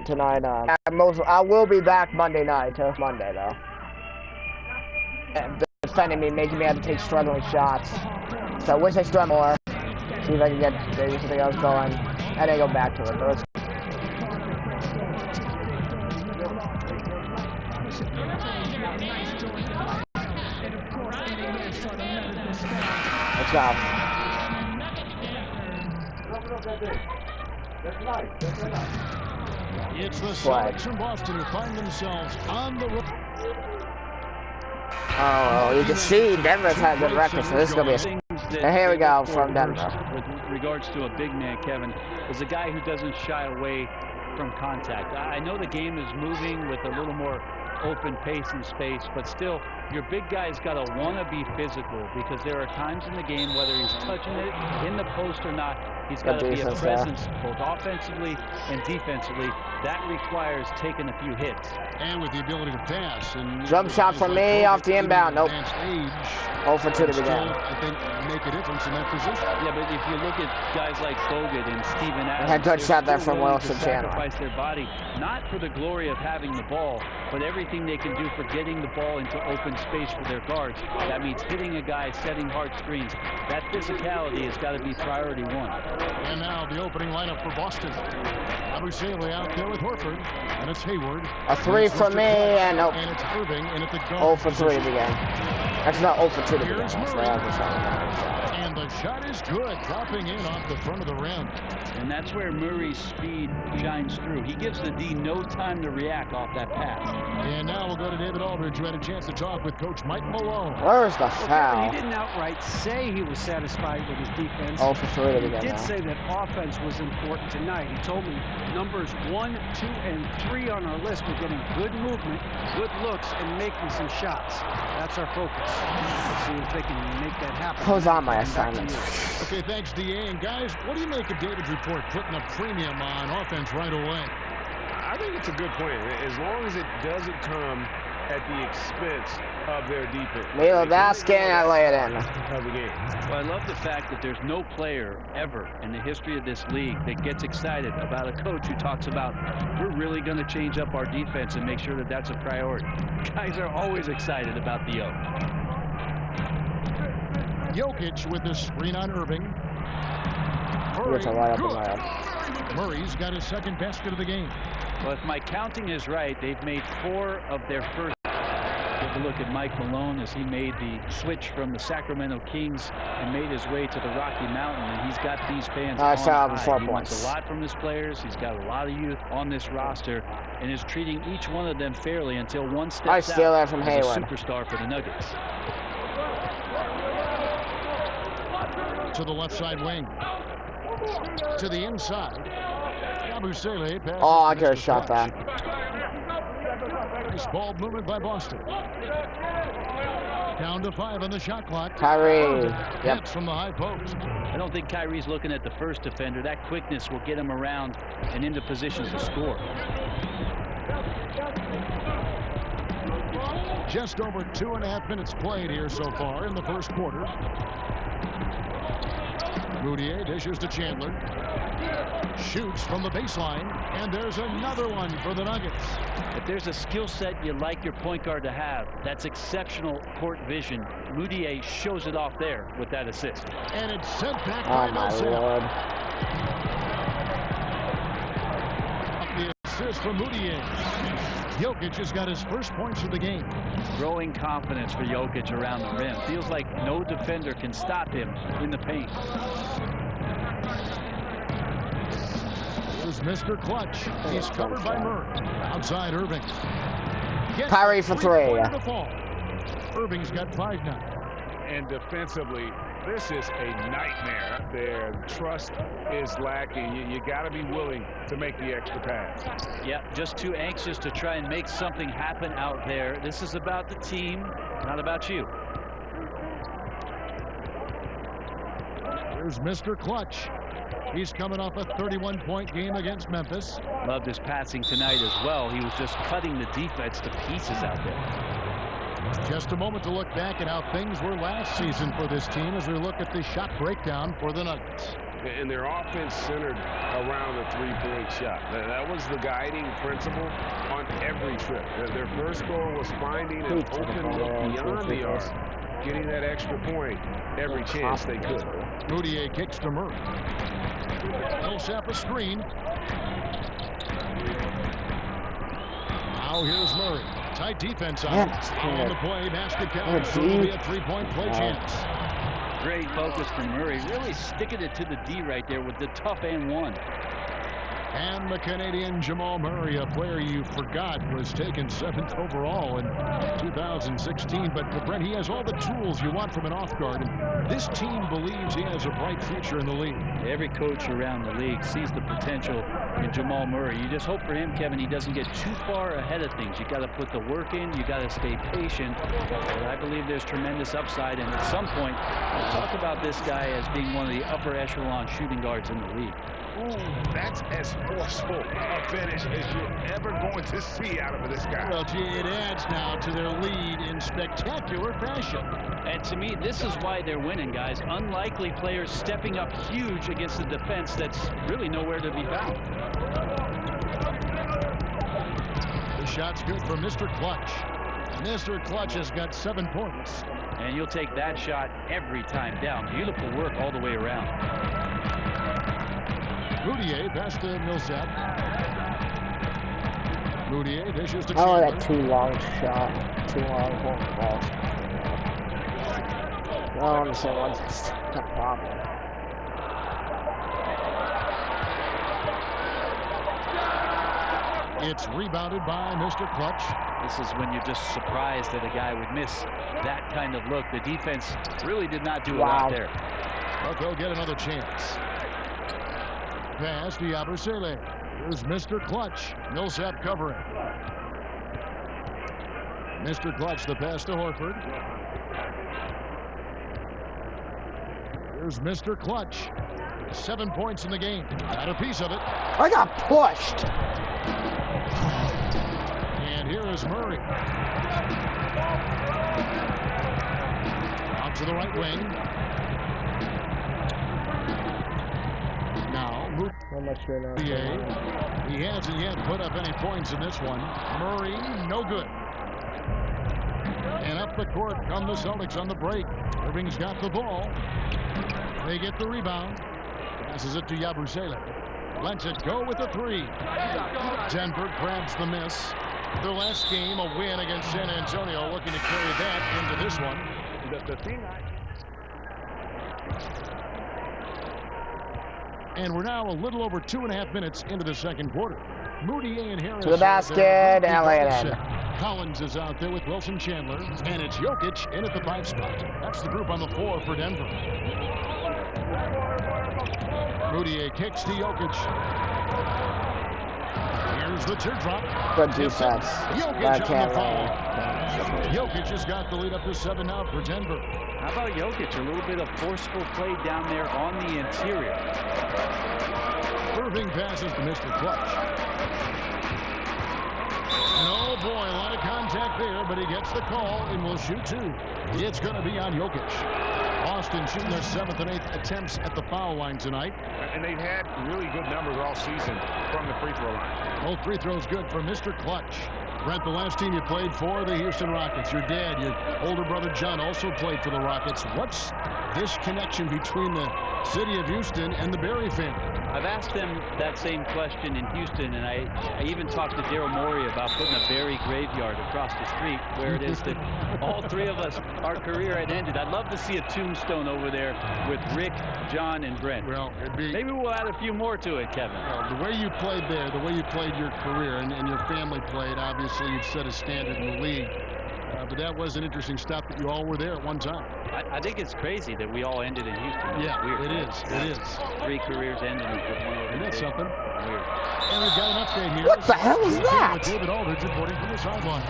tonight. I will be back Monday night. Till Monday though. And defending me, making me have to take struggling shots. So I wish I still had more. See if I can get something else going, and then go back to it. Let's go. It's the Celtics from Boston who find themselves on the road. Oh, you can see Denver's had a good record, so this is going to be and here we go from Denver. With regards to a big man, Kevin, is a guy who doesn't shy away from contact. I know the game is moving with a little more open pace and space, but still, your big guy's got to want to be physical, because there are times in the game, whether he's touching it in the post or not, he's got to be a presence both offensively and defensively. That requires taking a few hits. And with the ability to pass. And jump shot from me off the inbound. Nope. 0 for 2 to begin. I think make a difference in that position. Yeah, but if you look at guys like Bogut and Steven Adams, had a good shot there from Wilson Chandler. Sacrifice their body, not for the glory of having the ball, but everything they can do for getting the ball into open space for their guards. That means hitting a guy, setting hard screens. That physicality has got to be priority one. And now the opening lineup for Boston. Abusele out there with Horford, and it's Hayward. A 3 for me, and nope. And it's Irving, and at the 0 for 3 to begin. That's not 0 for 2 to begin. And the shot is good, dropping in off the front of the rim. And that's where Murray's speed shines through. He gives the D no time to react off that pass. And now we'll go to David Aldridge, who had a chance to talk with Coach Mike Malone. Where's the foul? He didn't outright say he was satisfied with his defense. 0 for 3 to begin. He did say that offense was important tonight. He told me numbers 1, 2, and 3 on our list. We're getting good movement, good looks, and making some shots. That's our focus. Let's see if they can make that happen. Close on my assignment. Okay, thanks, DA. And guys, what do you make of David's report putting a premium on offense right away? I think it's a good point, as long as it doesn't come at the expense of their defense. Milo Baskin, I lay it in. Well, I love the fact that there's no player ever in the history of this league that gets excited about a coach who talks about, we're really going to change up our defense and make sure that that's a priority. Guys are always excited about the O. Jokic with the screen on Irving. Murray's got his second basket of the game. Well, if my counting is right, they've made 4 of their first. Take a look at Mike Malone as he made the switch from the Sacramento Kings and made his way to the Rocky Mountain, and he's got these fans on high. He wants a lot from his players. He's got a lot of youth on this roster and is treating each one of them fairly until one steps out as a superstar for the Nuggets. To the left side wing. To the inside. Abusele passes. Oh, I could have shot that. Nice ball movement by Boston. Down to 5 on the shot clock. Kyrie. Yep. From the high post. I don't think Kyrie's looking at the first defender. That quickness will get him around and into positions to score. Just over 2.5 minutes played here so far in the first quarter. Moutier dishes to Chandler. Shoots from the baseline, and there's another one for the Nuggets. If there's a skill set you like your point guard to have, that's exceptional court vision. Moutier shows it off there with that assist. And it's sent back by Nelson. Lord. The assist from Moutier. Jokic has got his first points of the game. Growing confidence for Jokic around the rim. Feels like no defender can stop him in the paint. Here's Mr. Clutch. He's covered by Murray. Outside Irving. Kyrie for 3. Irving's got 5 now. And defensively, this is a nightmare. Their trust is lacking. You got to be willing to make the extra pass. Yeah, just too anxious to try and make something happen out there. This is about the team, not about you. Here's Mr. Clutch. He's coming off a 31-point game against Memphis. Loved his passing tonight as well. He was just cutting the defense to pieces out there. Just a moment to look back at how things were last season for this team as we look at the shot breakdown for the Nuggets. and their offense centered around the three-point shot. That was the guiding principle on every trip. Their first goal was finding an open look beyond the arc, getting that extra point every chance they could. Moutier kicks to Murray. Millsap a screen. Now here's Murray. Tight defense on the play. Basket count. So it'll be a three-point play chance. Great focus from Murray. Really sticking it to the D right there with the tough and one. And the Canadian Jamal Murray, a player you forgot was taken 7th overall in 2016. But Brent, he has all the tools you want from an off guard. And this team believes he has a bright future in the league. Every coach around the league sees the potential in Jamal Murray. You just hope for him, Kevin, he doesn't get too far ahead of things. You got to put the work in. You got to stay patient. But I believe there's tremendous upside. And at some point, we'll talk about this guy as being one of the upper echelon shooting guards in the league. Ooh, that's as forceful a finish as you're ever going to see out of this guy. Well, gee, it adds now to their lead in spectacular fashion. And to me, this is why they're winning, guys. Unlikely players stepping up huge against a defense that's really nowhere to be found. The shot's good for Mr. Clutch. Mr. Clutch has got 7 points. And you'll take that shot every time down. Beautiful work all the way around. Moutier pass to Millsap. Moutier dishes to Chandler. Oh, that too long shot. Too long ball. Oh, I'm saying what's the problem? It's rebounded by Mr. Clutch. This is when you're just surprised that a guy would miss that kind of look. The defense really did not do a lot there. But they'll get another chance. Pass to Yabusele. Here's Mr. Clutch. Millsap covering. Mr. Clutch, the pass to Horford. Here's Mr. Clutch. 7 points in the game. Got a piece of it. I got pushed. And here is Murray. Out to the right wing. Now, he hasn't yet put up any points in this one. Murray, no good. And up the court come the Celtics on the break. Irving's got the ball. They get the rebound. Passes it to Yabusele. Lets it go with a three. Denver grabs the miss. Their last game, a win against San Antonio, looking to carry that into this one. And we're now a little over 2.5 minutes into the second quarter. Moutier and Harris to the basket and lay it in. Collins is out there with Wilson Chandler, and it's Jokic in at the 5 spot. That's the group on the floor for Denver. Moutier kicks to Jokic. Here's the teardrop. Good defense. Jokic on the foul. Jokic has got the lead up to 7 now for Denver. How about Jokic? A little bit of forceful play down there on the interior. Irving passes to Mr. Clutch. Oh boy, a lot of contact there, but he gets the call and will shoot 2. It's going to be on Jokic. Boston shooting their 7th and 8th attempts at the foul line tonight. And they've had really good numbers all season from the free throw line. Both free throws good for Mr. Clutch. Brent, the last team you played for, the Houston Rockets. Your dad, your older brother John, also played for the Rockets. What's this connection between the city of Houston and the Berry family? I've asked them that same question in Houston, and I even talked to Daryl Morey about putting a Berry graveyard across the street where it is that all 3 of us, our career had ended. I'd love to see a tombstone over there with Rick, John, and Brent. Well, maybe we'll add a few more to it, Kevin. Well, the way you played there, the way you played your career, and your family played, obviously you've set a standard in the league. But that was an interesting stop that you all were there at one time. I think it's crazy that we all ended in Houston. Yeah, weird. It is. 3 careers ended with one organization. And that's something. Weird. And we've got an update here. What the hell is that? David Aldridge reporting from the sideline.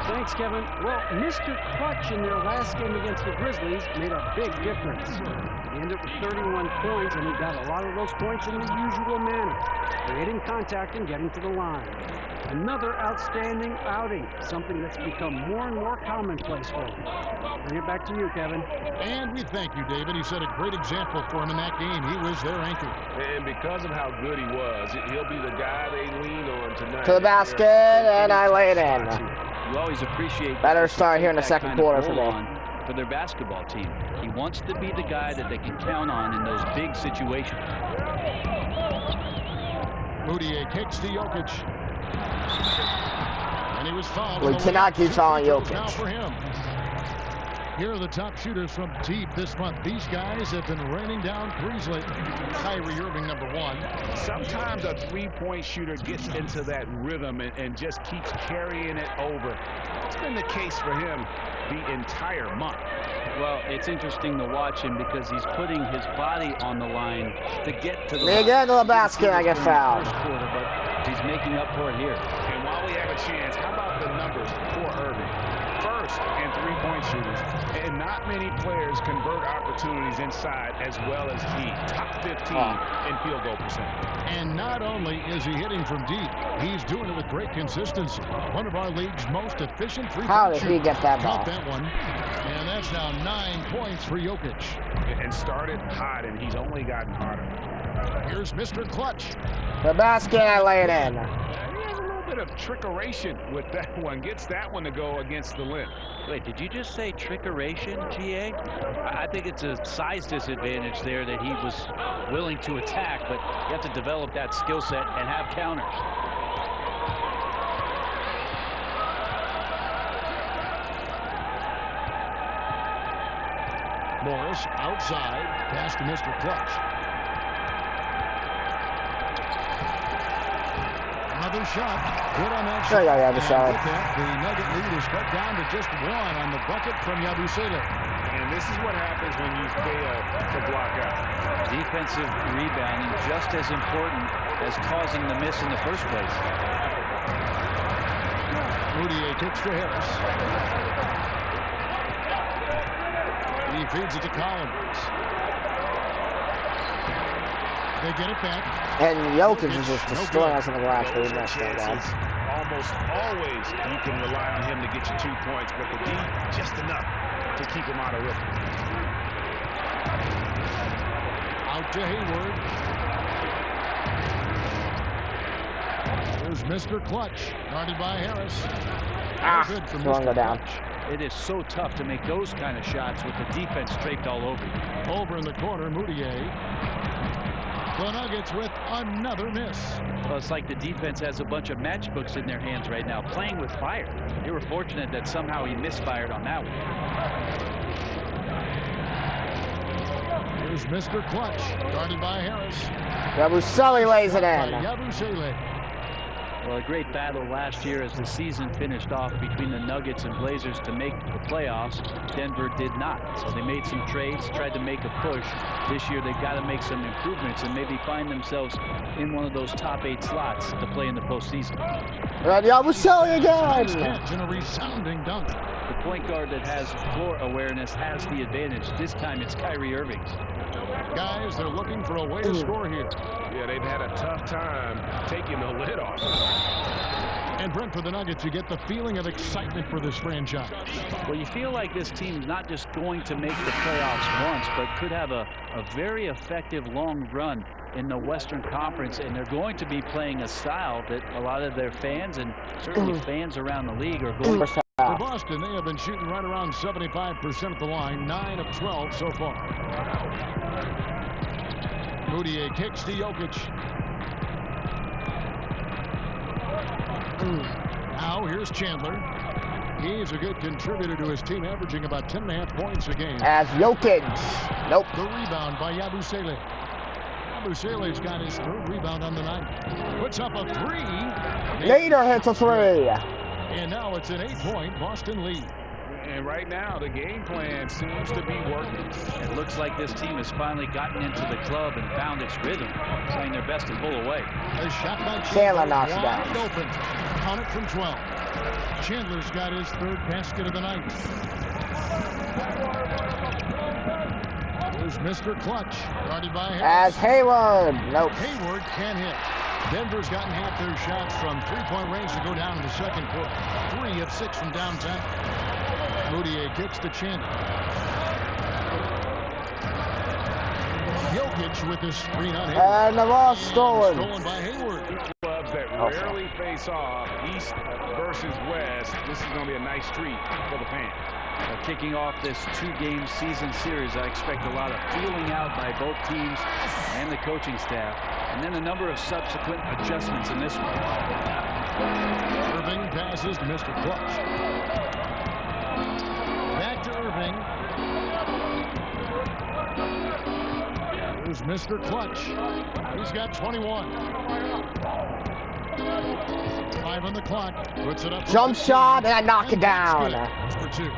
Thanks, Kevin. Well, Mr. Clutch in their last game against the Grizzlies made a big difference. He ended up with 31 points, and he got a lot of those points in the usual manner, creating contact and getting to the line. Another outstanding outing, something that's become more and more commonplace for him. Bring it back to you, Kevin. And we thank you, David. He set a great example for him in that game. He was their anchor. And because of how good he was, he'll be the guy they lean on tonight. To the basket, and I lay it in. You always appreciate Better start here in the second quarter for me. For their basketball team. He wants to be the guy that they can count on in those big situations. Moutier kicks to Jokic. And he was fouled. We cannot keep fouling Jokic. Now for him. Here are the top shooters from deep this month. These guys have been raining down threes lately. Kyrie Irving, #1. Sometimes a three-point shooter gets into that rhythm and just keeps carrying it over. It's been the case for him the entire month. Well, it's interesting to watch him because he's putting his body on the line to get to the Me get to the basket, I get fouled. First quarter, but he's making up for it here. And while we have a chance, how about the numbers for Irving? First in three-point shooters, and not many players convert opportunities inside as well as he. Top 15 in field goal percentage. And not only is he hitting from deep, he's doing it with great consistency. One of our league's most efficient three-point How did shooters. he get that ball? Got that one. And that's now 9 points for Jokic. And started hot, and he's only gotten hotter. Here's Mr. Clutch. The basket, I lay it in. He has a little bit of trickeration with that one. Gets that one to go against the limb. Wait, did you just say trickeration, GA? I think it's a size disadvantage there that he was willing to attack, but you have to develop that skill set and have counters. Morris outside, pass to Mr. Clutch. Another shot, good on that shot. There you go, Yabusele. And with that, the Nugget lead is cut down to just 1 on the bucket from Yabusele. And this is what happens when you fail to block out. Defensive rebounding just as important as causing the miss in the first place. Moutier kicks to Harris. He feeds it to Collins. They get it back. And Jokic is just destroying us in the glass. We messed that up. Almost always you can rely on him to get you 2 points, but the D just enough to keep him out of rhythm. Out to Hayward. Here's Mr. Clutch, guarded by Harris. Good from Don't go Mr. down. Clutch. It is so tough to make those kind of shots with the defense draped all over you. Over in the corner, Moutier. The Nuggets with another miss. Well, it's like the defense has a bunch of matchbooks in their hands right now, playing with fire. They were fortunate that somehow he misfired on that one. Here's Mr. Clutch, guarded by Harris. Yabusele lays it By in. Yabusele. Well, a great battle last year as the season finished off between the Nuggets and Blazers to make the playoffs. Denver did not. So they made some trades, tried to make a push. This year they've got to make some improvements and maybe find themselves in one of those top 8 slots to play in the postseason. And Yabusele Nice again. catch and a resounding dunk. The point guard that has floor awareness has the advantage. This time it's Kyrie Irving. Guys, they're looking for a way to score here. Yeah, they've had a tough time taking the lid off. And Brent, for the Nuggets, you get the feeling of excitement for this franchise. Well, you feel like this team is not just going to make the playoffs once, but could have a very effective long run in the Western Conference, and they're going to be playing a style that a lot of their fans and certainly fans around the league are going to. For Boston, they have been shooting right around 75% at the line, 9 of 12 so far. Moutier kicks to Jokic. Now here's Chandler. He's a good contributor to his team, averaging about 10.5 points a game. As Jokic. Nope. The rebound by Yabusele. Yabusele's got his 3rd rebound on the night. Puts up a 3. Later hits a 3. And now it's an 8-point Boston lead. And right now, the game plan seems to be working. It looks like this team has finally gotten into the club and found its rhythm, playing their best to pull away. A shot by Chandler knocks it wide down. open. Count it from 12. Chandler's got his third basket of the night. Here's Mr. Clutch, guarded by Harris. As Hayward. Nope. Hayward can't hit. Denver's gotten half their shots from three-point range to go down in the second quarter. 3 of 6 from downtown. Moutier kicks to Chandler. Jokic with his screen on Hayward. And the ball stolen. Stolen by Hayward. Clubs that rarely face off, East versus West. This is going to be a nice treat for the fans. Kicking off this 2-game season series, I expect a lot of feeling out by both teams and the coaching staff, and then a number of subsequent adjustments in this one. Irving passes to Mr. Clutch. Back to Irving. Here's Mr. Clutch. He's got 21. 5 on the clock. Puts it up. Jump shot, and I knock it down. For 2.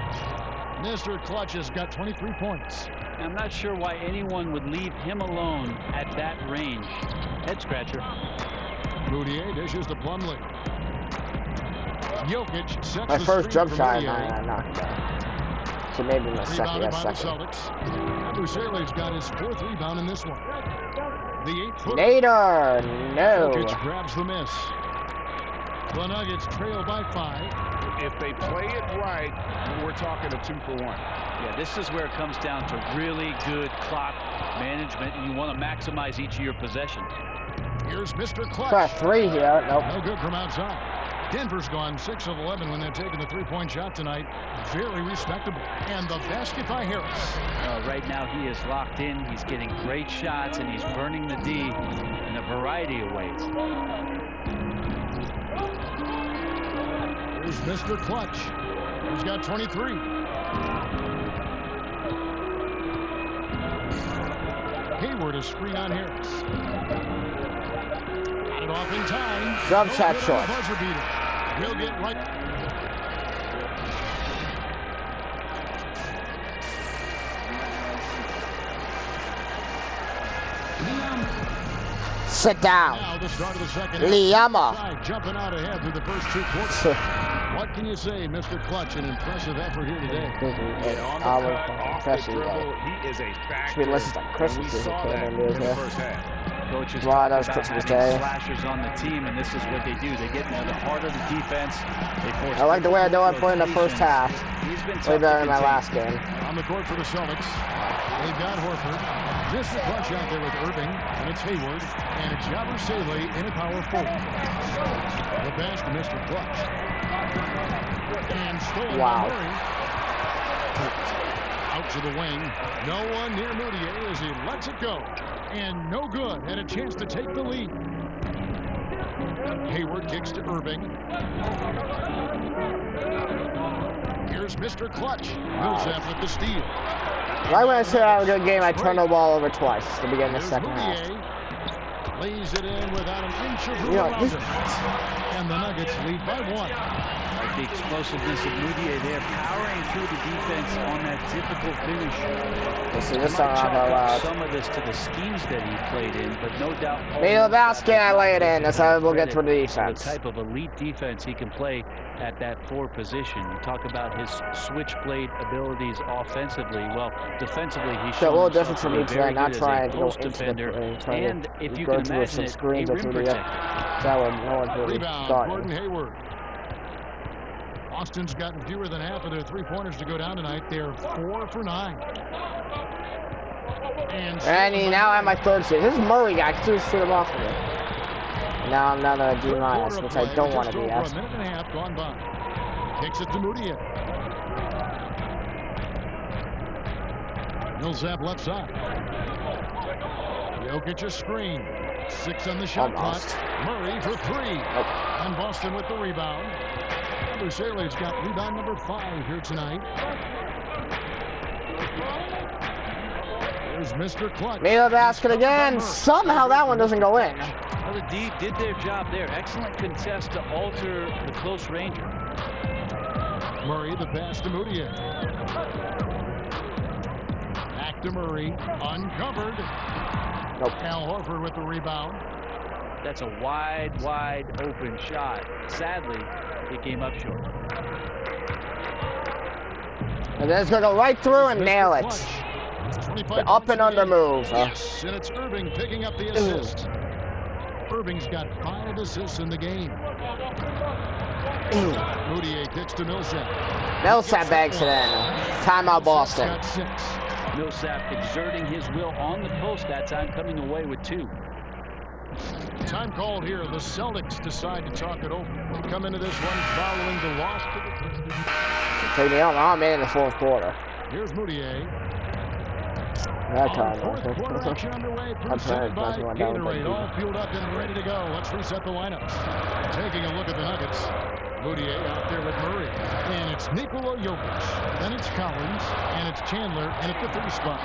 Mr. Clutch has got 23 points. I'm not sure why anyone would leave him alone at that range. Head scratcher. Moutier dishes to Plumlee. Jokic sets My the first screen jump Oh, for shot, Moutier. I knocked it down. So maybe my second. Rebounded Yes, by the second. Celtics. Yabusele's got his 4th rebound in this one. The 8-footer. Nader, no. Jokic grabs the miss. The Nuggets trail by 5. If they play it right, we're talking a 2-for-1. Yeah, this is where it comes down to really good clock management, and you want to maximize each of your possessions. Here's Mr. Clutch. Try a 3 here. Nope. No good from outside. Denver's gone 6 of 11 when they're taking the 3-point shot tonight. Very respectable. And the basket by Harris. Right now he is locked in. He's getting great shots, and he's burning the D in a variety of ways. Here's Mr. Clutch. He's got 23. Hayward is screen on Harris. Got it off in time. Jump No shot good on short. the buzzer beater. He'll get right. Sit down. Now the start of the second. Liama. Side jumping out ahead through the first 2 quarters. What can you say, Mr. Clutch? An impressive effort here today. On the cut, off the dribble, he is a factor. Listen to Christmas We saw that in the first half. Coaches Wow, talk that was about Christmas having Day. slashers on the team, and this is what they do. They get into the heart of the defense. They force I like the way I know I played in the first half. He's been Way tough better to than my contain. last game. On the court for the Celtics, they've got Horford. Mr. Clutch out there with Irving, and it's Hayward, and it's Yabusele in a power forward. The pass to Mr. Clutch. And stolen Wow. by Murray. Out to the wing. No one near Moutier as he lets it go. And no good. Had a chance to take the lead. Hayward kicks to Irving. Here's Mr. Clutch. Millsap with the steal. Right when I said I had a good game, I turned the ball over twice at the beginning of the second half. Moutier lays it in without an inch of room You know, around this- him. And the Nuggets lead by 1. Like the explosiveness of Moutier there, powering through the defense on that typical finish. Let's see, I this might time chalk I'm not up allowed. some of this to the schemes that he played in, but no doubt. Made the basket, I lay it in. That's how we'll get to the The defense. type of elite defense he can play at that 4 position. You talk about his switchblade abilities offensively. Well, defensively, he's So a shown little himself different to for be me today, very not good as trying a to go post into the defender, trying and to if you go can through imagine some it, screens a or rim through the protector. that would no one's really Rebound, Gordon starting. Hayward. Boston's gotten fewer than half of their 3-pointers to go down tonight. They're 4 for 9. And now I'm my 3rd seed. This is Murray guy. I can just shoot him off of it. Now I'm not a D minus, which I don't want to be. A minute and a half gone by. Kicks it to Moutier. Millsap left side. Jokic a screen. 6 on the shot clock. Murray for 3. And Boston with the rebound. Yabusele's got rebound number 5 here tonight. Here's Mr. Clutch. Made the basket again. Somehow that one doesn't go in. Well, the D did their job there. Excellent contest to alter the close ranger. Murray, the pass to Moutier. Back to Murray, uncovered. Nope. Al Horford with the rebound. That's a wide open shot. Sadly, it came up short. And then it's going to go right through and nail it. The up and under move. Yes, and it's Irving picking up the assist. Irving's got 5 assists in the game. Moutier kicks to Millsap. Millsap bags it in. Timeout Boston. Millsap exerting his will on the post that time, coming away with 2. Time called here. The Celtics decide to talk it over. They come into this one following the loss to the... Take me on. I'm in the fourth quarter. Here's Moutier. That time. Fourth quarter action underway, presented by Gatorade. All fueled up and ready to go. Let's reset the lineups. Taking a look at the Nuggets. Moutier out there with Murray. And it's Nikola Jokic. Then it's Collins. And it's Chandler. And at the 3 spot.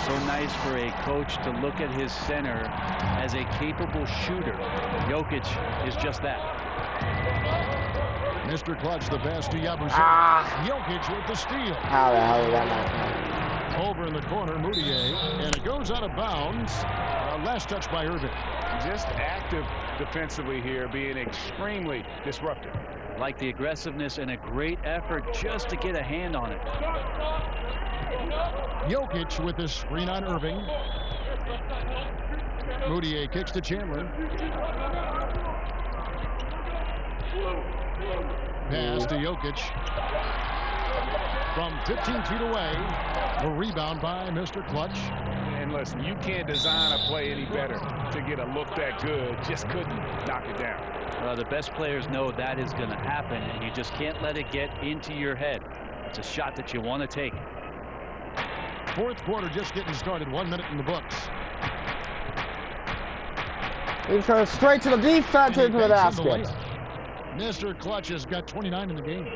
So nice for a coach to look at his center as a capable shooter. Jokic is just that. Mr. Clutch, the pass to Yabusele. Jokic with the steal. How the hell did that not Over in the corner, Moutier, and it goes out of bounds. Last touch by Irving. Just active defensively here, being extremely disruptive. Like the aggressiveness and a great effort just to get a hand on it. Jokic with the screen on Irving. Moutier kicks to Chandler. Pass to Jokic. From 15 feet away, a rebound by Mr. Clutch. And listen, you can't design a play any better to get a look that good. Just couldn't knock it down. The best players know that is going to happen, and you just can't let it get into your head. It's a shot that you want to take. Fourth quarter just getting started. 1 minute in the books. He throws straight to the defense into the basket. Mr. Clutch has got 29 in the game.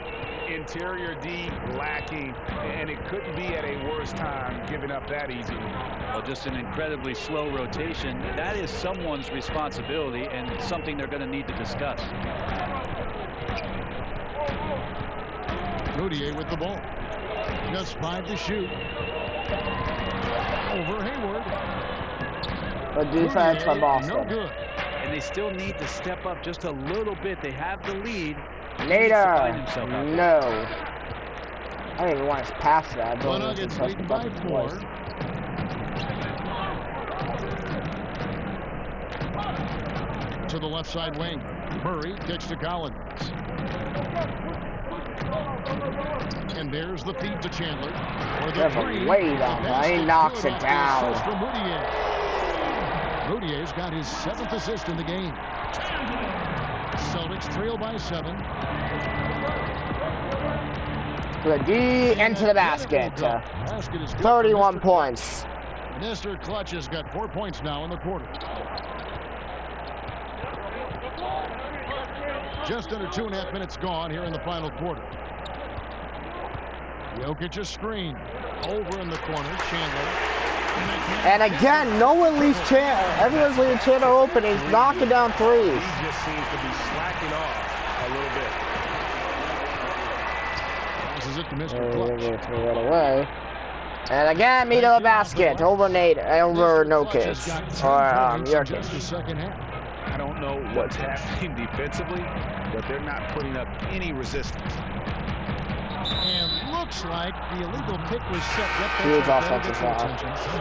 Interior D lacking, and it couldn't be at a worse time giving up that easy. Well, just an incredibly slow rotation. That is someone's responsibility and something they're going to need to discuss. Moutier with the ball. Just 5 to shoot. Over Hayward. The defense from Boston. No good. And they still need to step up just a little bit. They have the lead. Nader. No. I don't even want to pass that. The Nuggets leading by 4. To the left side wing. Murray kicks to Collins. And there's the feed to Chandler. There's a way down there. He knocks it down. Moutier's got his 7th assist in the game. Celtics trail by 7. The D into the basket. 31 points. Mr. Clutch has got 4 points now in the quarter. Just under 2.5 minutes gone here in the final quarter. Jokic a screen. Over in the corner, Chandler. And again, no one leaves Chandler. Everyone's leaving Chandler open. He's knocking down threes. He just seems to be slacking off a little bit. Passes it to Mr. Clutch. Right away. And again, meet the basket. Over Jokic. Or Jokic. I don't know what's happening defensively, but they're not putting up any resistance. And looks like the illegal kick was set. Huge offensive foul.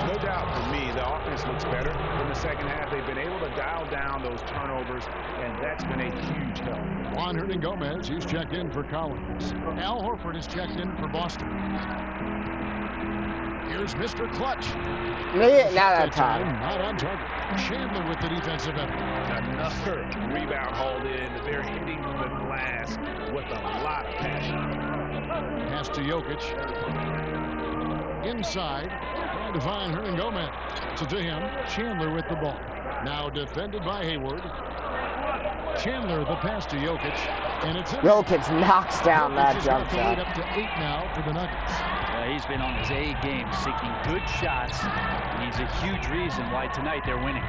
No doubt for me, the offense looks better in the second half. They've been able to dial down those turnovers, and that's been a huge help. Juan Hernangomez, he's checked in for Collins. Al Horford is checked in for Boston. Here's Mr. Clutch. Not that time. Not on target. Chandler with the defensive effort. Another rebound hauled in. They're hitting the glass with a lot of passion. Pass to Jokic. Inside. Trying to find Hernangomez. So to him, Chandler with the ball. Now defended by Hayward. Chandler the pass to Jokic. And it's Jokic knocks down that jump shot. Up to 8 now for the Nuggets. He's been on his A game, seeking good shots, and he's a huge reason why tonight they're winning.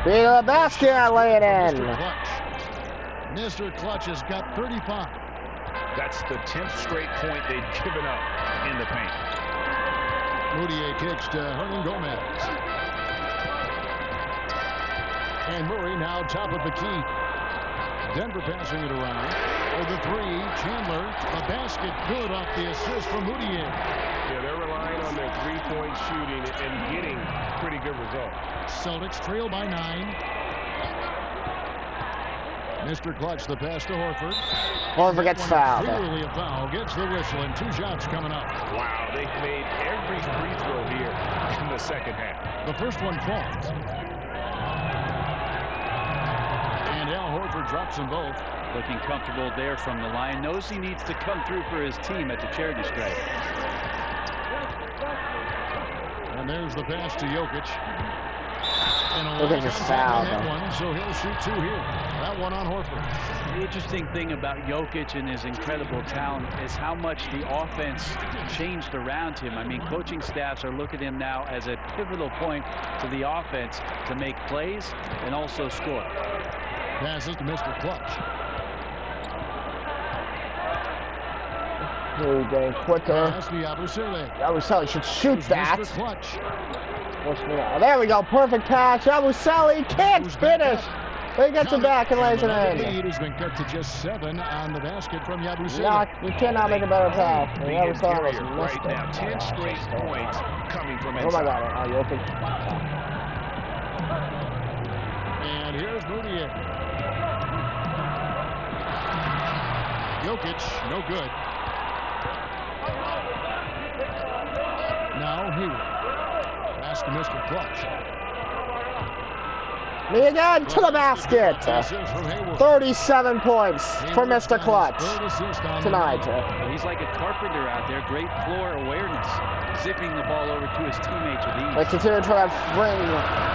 The basket, lay it in. Mr. Clutch has got 35. That's the 10th straight point they've given up in the paint. Moutier kicks to Hernangomez. Moutier kicks to Hernangomez. 7 And Murray now top of the key. Denver passing it around. For the three, Chandler, a basket good off the assist from Moutier. Yeah, they're relying on their three-point shooting and getting pretty good results. Celtics trail by 9. Mr. Clutch, the pass to Horford. Horford gets fouled. Clearly a foul. Gets the whistle, and 2 shots coming up. Wow, they've made every free throw here in the second half. The first one falls. And Al Horford drops them both. Looking comfortable there from the line. Knows he needs to come through for his team at the charity stripe. And there's the pass to Jokic. Look at this foul. So he'll shoot 2 here. That one on Horford. The interesting thing about Jokic and his incredible talent is how much the offense changed around him. I mean, coaching staffs are looking at him now as a pivotal point to the offense to make plays and also score. Passes to Mr. Clutch. Here we go, quicker. Pass to Yabusele. Yabusele should shoot that. Mr. Clutch. There we go, perfect pass. Yabusele can't finish. He gets it back and lays it in. The lead has been cut to just 7 on the basket from Yabusele. You cannot make a better pass. The interior right now, 10 straight points coming from inside. Oh my God, Jokic. And here's Moutier. Jokic, no good. Now Hayward. Pass to Mr. Clutch. Me again to the basket. 37 points for Mr. Clutch tonight. He's like a carpenter out there. Great floor awareness. Zipping the ball over to his teammates with ease. They continue to try to bring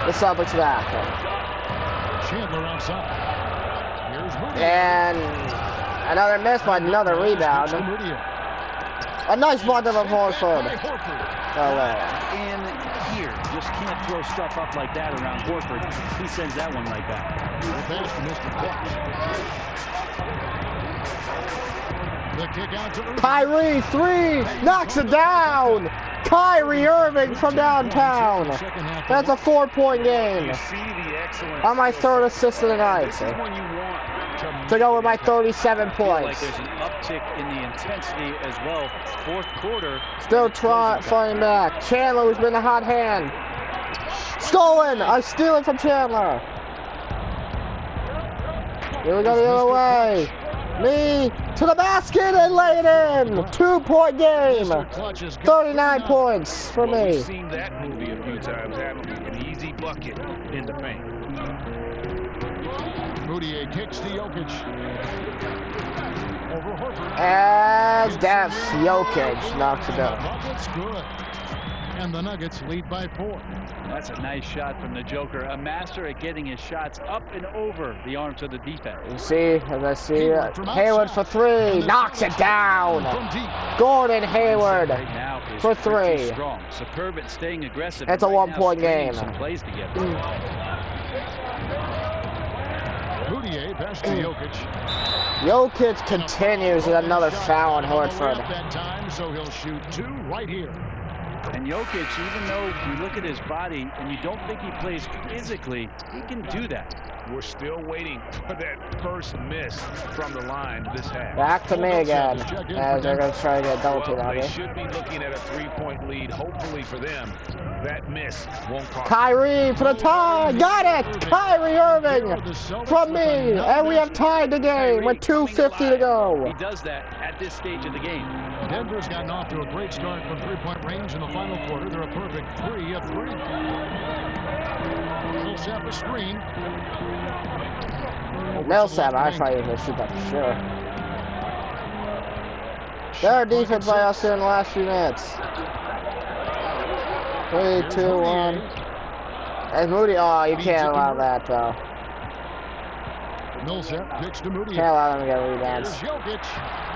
the Celtics back. Chandler outside. Here's Moutier. And another miss, but another rebound. A nice block of Horford. And here, just can't throw stuff up like that around Horford. He sends that one right back. The kick out to Irving. Kyrie, 3, knocks it down. Kyrie Irving from downtown. That's a 4-point game. On my 3rd assist of the night. To go with my 37 points. Like there's an uptick in the intensity as well. 4th quarter. Still fighting back. Chandler, who's been a hot hand. Stolen. I steal it from Chandler. Here we go the other way. Me to the basket and lay it in. 2-point game. 39 points for me. We've seen that movie a few times, haven't we? An easy bucket in the paint. Moutier kicks to Jokic. Over Horford. As that's Jokic knocks it down. That's good. And the Nuggets lead by 4. That's a nice shot from the Joker. A master at getting his shots up and over the arms of the defense. You see, as I see Hayward for 3, knocks it down. Gordon Hayward right now is for 3. Strong. Superb at staying aggressive. It's a right 1-point game. Some plays together. Moutier pass to Jokic. Jokic continues with another foul on Horford. That time, so he'll shoot 2 right here. And Jokic, even though you look at his body and you don't think he plays physically, he can do that. We're still waiting for that first miss from the line this half. Back to me again, as they're going to try to get double team on me. They should be looking at a 3-point lead. Hopefully for them, that miss won't cost. Kyrie for the tie. Got it. Kyrie Irving from me. And we have tied the game with 2:50 to go. He does that at this stage of the game. Denver's gotten off to a great start from 3-point range in the final quarter. They're a perfect 3 of 3. Millsap a screen. Millsap, I thought he was going to shoot that for sure. Their defense by us here in the last few minutes. 3, 2, 1. And Moody, oh, you can't allow that though. Millsap kicks to Moody. Can't allow them to get rebounds. Jokic.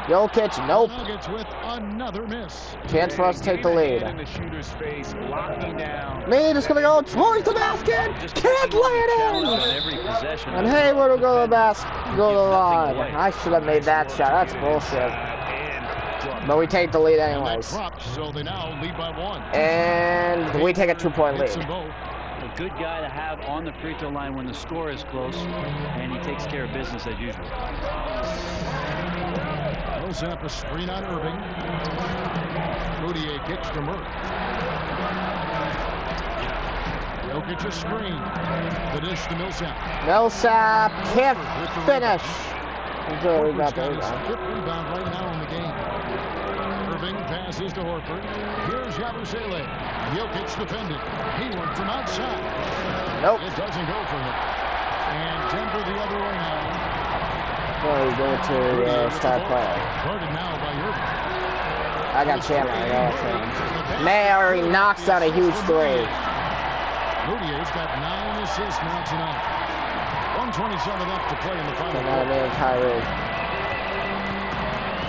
Jokic, nope. Nuggets with another miss. Chance for us to take the lead. In the shooter's face, locking down. Me just gonna go towards the basket. Can't lay it in. And Hayward will go to the basket, go to the line. I should have made that shot. That's bullshit. But we take the lead anyways. So they now lead by 1. And we take a 2-point lead. The good guy to have on the free throw line when the score is close, and he takes care of business as usual. Millsap a screen on Irving. Moutier kicks to Murray. Jokic a screen. The dish to Millsap. Millsap can't finish. Horford's got his 5th rebound right now in the game. Irving passes to Horford. Here's Yabusele. Jokic defending. He went from outside. Nope. It doesn't go for him. And Denver the other way now. Well, he's going to start play. Guarded now by Irving. I got Chandler. Mary knocks down a huge 3. Moutier's got 9 assists now tonight. 1:27 left to play in the final. Another man, Kyrie.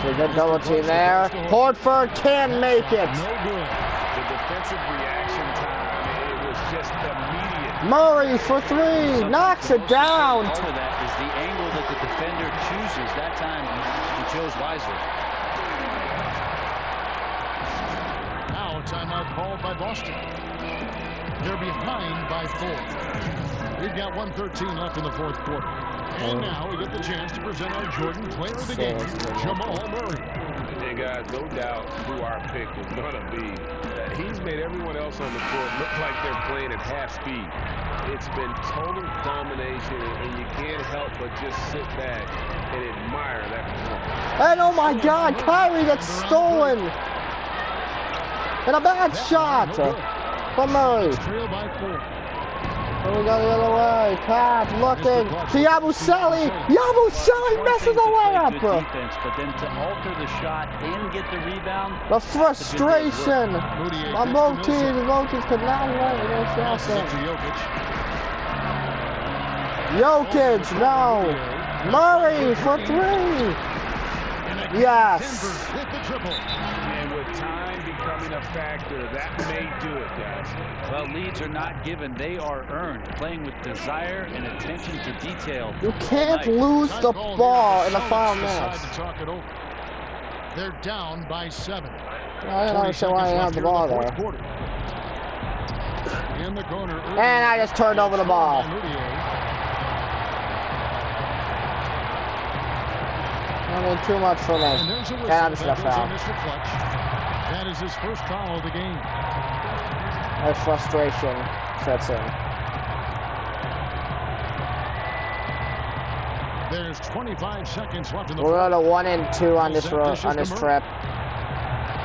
So good double team there. Horford can make it. No good. The defensive reaction time, it was just immediate. Murray for 3. Knocks it down. Part of that is the angle that the defender chooses. That time he chose wisely. Now a timeout called by Boston. They're behind by 4. We've got 1:13 left in the 4th quarter. And now we get the chance to present our Jordan Player of the Game, Jamal Murray. Hey guys, no doubt who our pick was going to be. He's made everyone else on the court look like they're playing at half speed. It's been total domination, and you can't help but just sit back and admire that performance. And oh my God, Kyrie gets stolen. And a bad shot from Murray. Trail by 4. And we go the other way. Pat looking to Yabusele. Yabusele misses the layup. Good defense, but then to alter the shot and get the rebound. The frustration on both teams. Both teams could not let this happen. Jokic, no. Murray for 3. Yes. And with time becoming a factor, that may do it, guys. Well, leads are not given. They are earned. Playing with desire and attention to detail. You can't lose the ball in the final minutes. They're down by 7. I don't understand why they have the ball there. In the corner. And I just turned over the ball. I mean, too much for me. And I'm just gonna foul. That is his first foul of the game. That frustration sets in. There's 25 seconds left in the. We're at a 1 and 2 on this trip.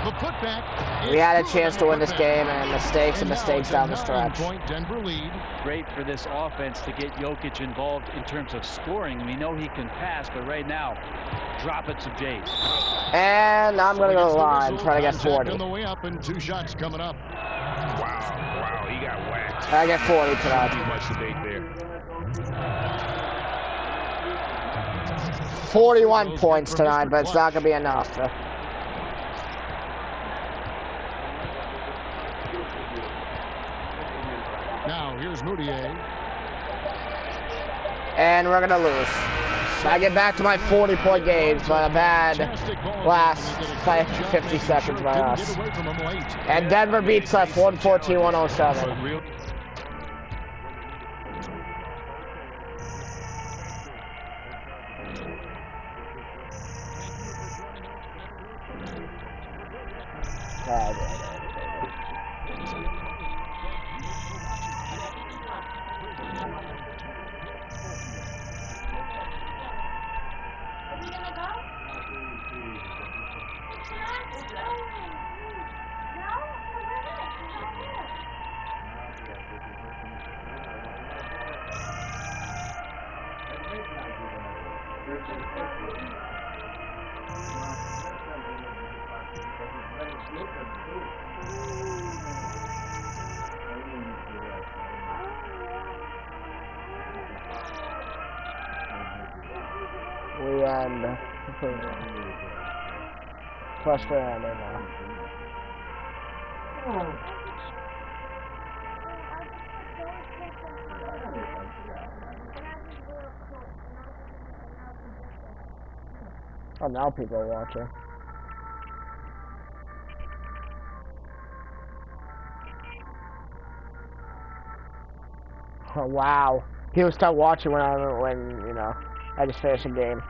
The putback. We had a chance to win this game, and mistakes down the stretch. Denver lead. Great for this offense to get Jokic involved in terms of scoring. We know he can pass, but right now, drop it to Jace. And I'm going to go to the line, try to get 40. On the way up, and 2 shots coming up. Wow, he got whacked. I get 40 tonight. Too much debate there. 41 points tonight, but it's not going to be enough. Now, here's Moutier. And we're going to lose. I get back to my 40-point games, but a bad last 50 seconds by us. And Denver beats us 114-107. We end. Plus for end right now. Oh, now people are watching. Oh, wow. People start watching when you know, I just finished a game.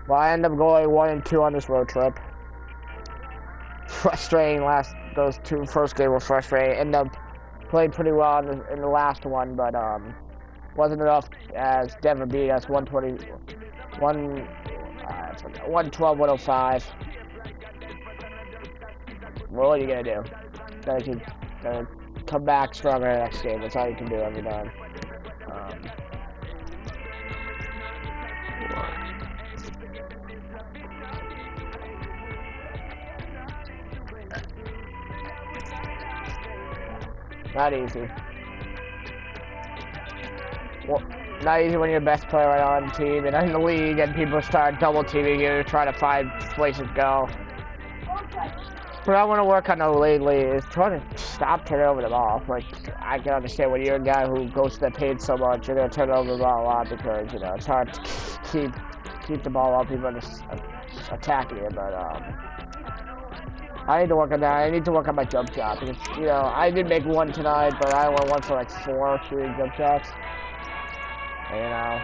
Well, I end up going 1-2 on this road trip. Frustrating. Those two first games were frustrating. Ended up playing pretty well in the last one, but wasn't enough as Denver beat us 112-105. What are you gonna do? Gotta come back stronger next game. That's all you can do every time. Not easy. Well, not easy when you're the best player right on the team and in the league, and people start double teaming you, trying to find places to go. What I want to work on lately is trying to stop turning over the ball. Like, I can understand when you're a guy who goes to the paint so much, you're gonna turn over the ball a lot because you know it's hard to keep the ball while people are just attacking you. But I need to work on that. I need to work on my jump shot because you know I did make one tonight, but I only went for like 4 shooting jump shots. And,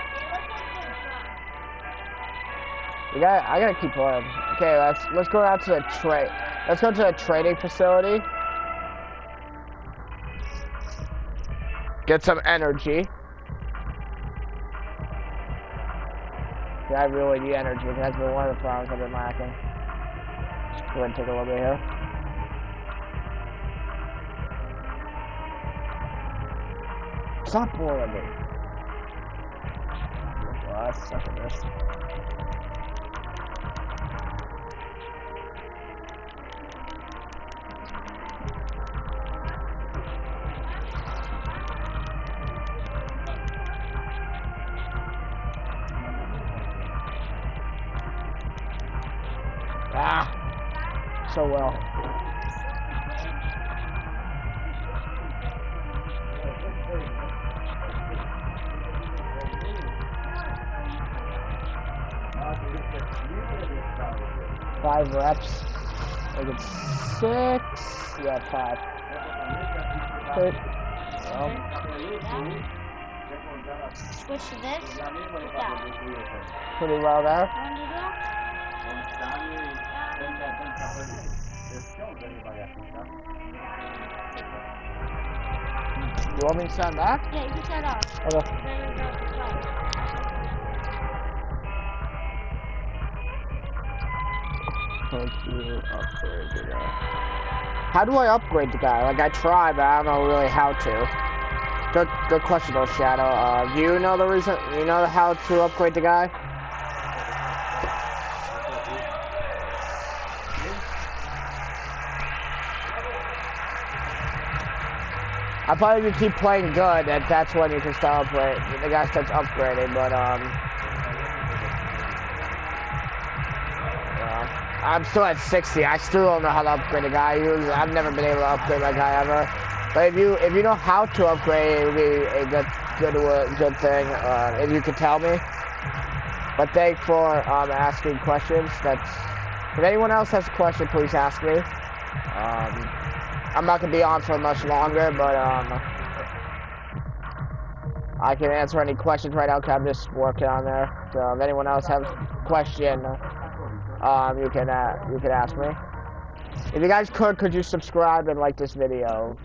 you know, I gotta keep playing. Okay, let's go out to the trade. Let's go to the trading facility. Get some energy. Yeah, I really need energy. That's been one of the problems I've been lacking. Go ahead and take a little bit here. Stop boring me. Oh, I suck at this. So well. Five reps. I get 6. Yeah, 5. Well. Switch to this. Yeah. Pretty well there. You want me to stand back? Yeah, you can shut off. Okay. How do I upgrade the guy? Like I try, but I don't know really how to. Good question though, Shadow. Do you know the reason? You know how to upgrade the guy? I probably if you keep playing good, that's when you can start upgrading. The guy starts upgrading, but I'm still at 60. I still don't know how to upgrade a guy. I've never been able to upgrade my guy ever. But if you know how to upgrade, it would be a good thing if you could tell me. But thanks for asking questions. If anyone else has a question, please ask me. I'm not gonna be on for much longer, but I can answer any questions right now because I'm just working on there. So if anyone else has a question, you can ask me. If you guys could you subscribe and like this video?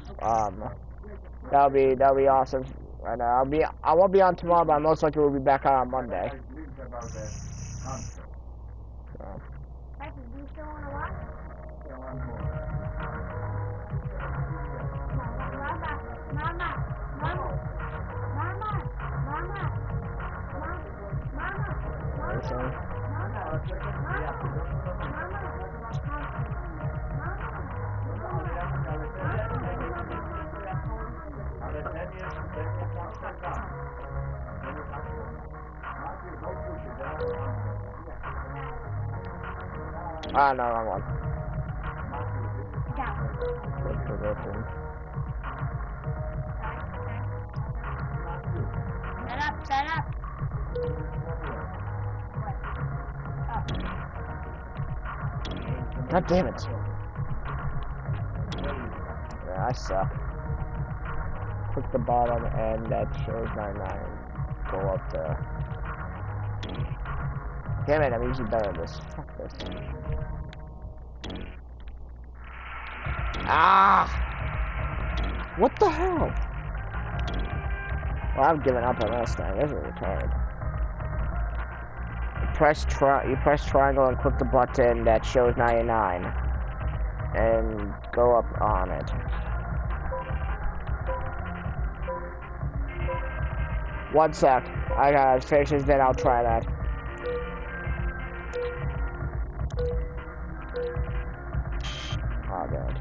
That'll be awesome. And I won't be on tomorrow, but I most likely will be back on Monday. So. Ah, no, wrong one. Good position. Set up. God damn it. I suck. Click the bottom and that shows 99. Go up there. Damn it, I'm usually better at this. Fuck this. Ah! What the hell? Well, I've given up on this thing. This is retarded. You press triangle and click the button that shows 99. And go up on it. One sec. I gotta finish this, then I'll try that. Oh, God.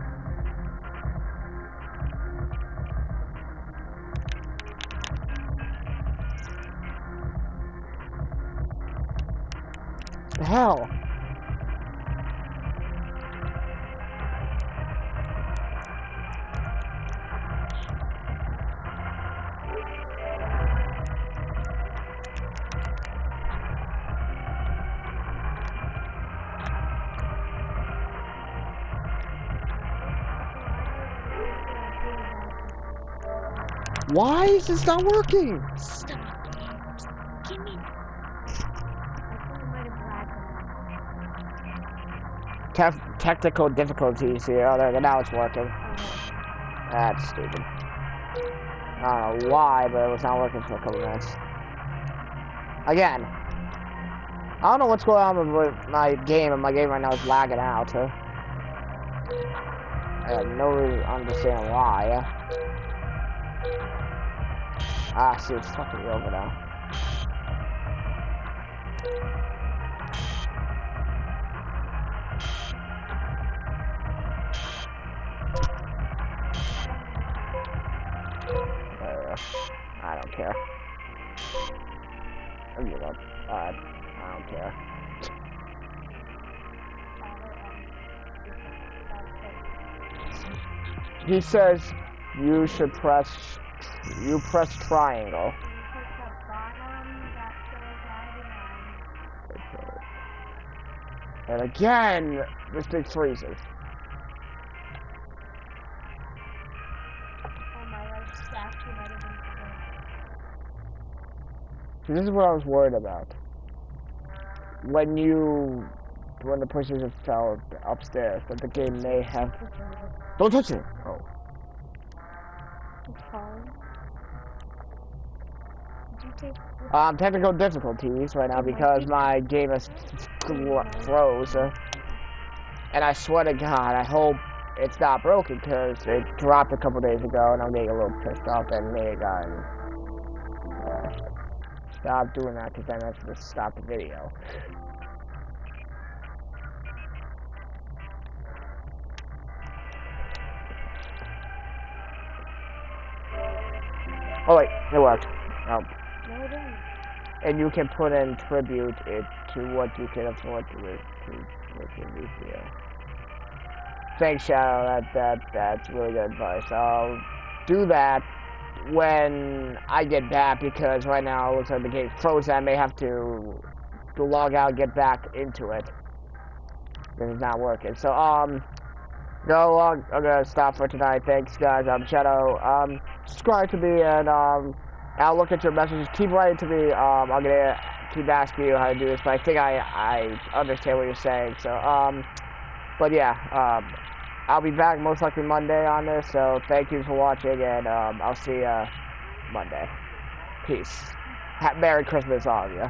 The hell? Why is this not working? Stop it. Give me. Technical difficulties here. Oh, there, now it's working. That's stupid. I don't know why, but it was not working for a couple minutes. Again. I don't know what's going on with my game, and my game right now is lagging out. I have no understanding why. Ah, see, it's fucking me over now. I don't care. I give up. I don't care. He says you should press triangle. And again, this thing freezes. This is what I was worried about. When the pushes fell upstairs, that the game may have. Don't touch it! Oh. It's fine. Technical difficulties right now because my game is froze. And I swear to God, I hope it's not broken because it dropped a couple days ago and I'm getting a little pissed off and maybe stop doing that because then that's just stop the video. Oh wait, it worked. No, it didn't. And you can put in tribute it to what you can afford to with your video. Thanks, Shadow. That's really good advice. I'll do that when I get back because right now it looks like the game froze. I may have to log out and get back into it. This is not working. So no, I'm gonna stop for tonight. Thanks, guys. I'm Shadow. Subscribe to me and I'll look at your messages. Keep writing to me. I'm gonna keep asking you how to do this, but I think I understand what you're saying. So but yeah, I'll be back most likely Monday on this. So thank you for watching, and I'll see you Monday. Peace. Merry Christmas, all of you.